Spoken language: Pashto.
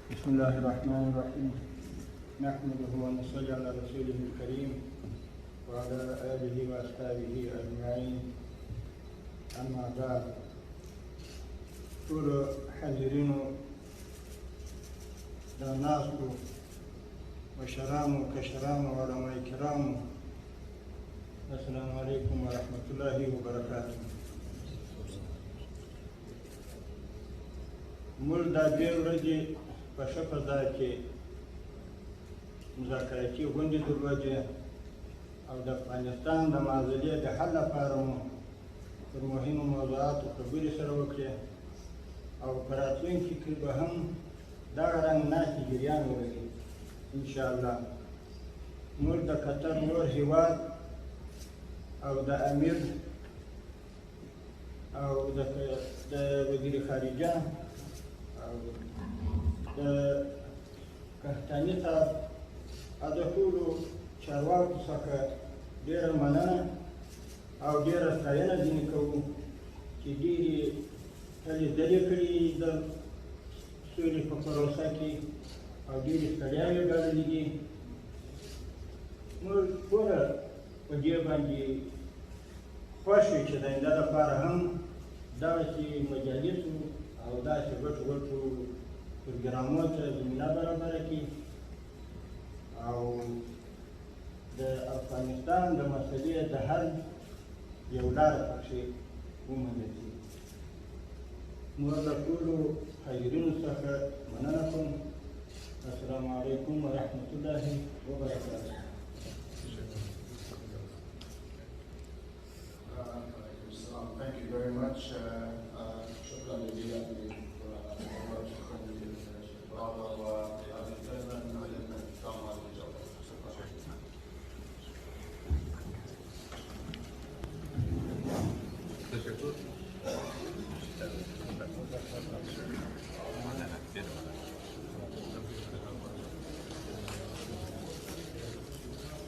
بسم الله الرحمن الرحيم نحمده ونصلي على رسوله الكريم وعلى آله وأصحابه أجمعين أما بعد ټول حاضرینو د ناستو مشرانو کشرانو علماء کرامو السلام علیکم ورحمة الله وبرکاته. موږ دا ډېر ورځې په ښه فضا کې مذاکراتي غونډې درلودې او د افغانستان د معضلې د حل لپاره مو پر مهمو موضوعاتو خبرې سره وکړې او په راتلونکي کې به هم دغه رنګ ناستې جریان ولري انشاءالله. موږ د قطر نور هېواد او د امیر او د وزیر خارجه او د کهتاني صاحب او د ټولو چارواکو څخه ډېره مننه او ډېره ستاینه ځینې کوو چې ډېرې هلې ځلې کړي د سولې په پروسه کې او ډېرې ستړیاوې ګاللې دي. موږ ټوله په دې باندې خوښ یو چې د آینده لپاره هم دغسې مجالسو او داسې غټو غټو پروګرامونو ته زمینه برابره کړي او د افغانستان د مسلې د حل یو لاره پکښې وموندل شي. نور له ټولو حاضرینو څخه مننه کوم. السلام علیکم ورحمة الله وبرکاته. Thank you very much. شكرا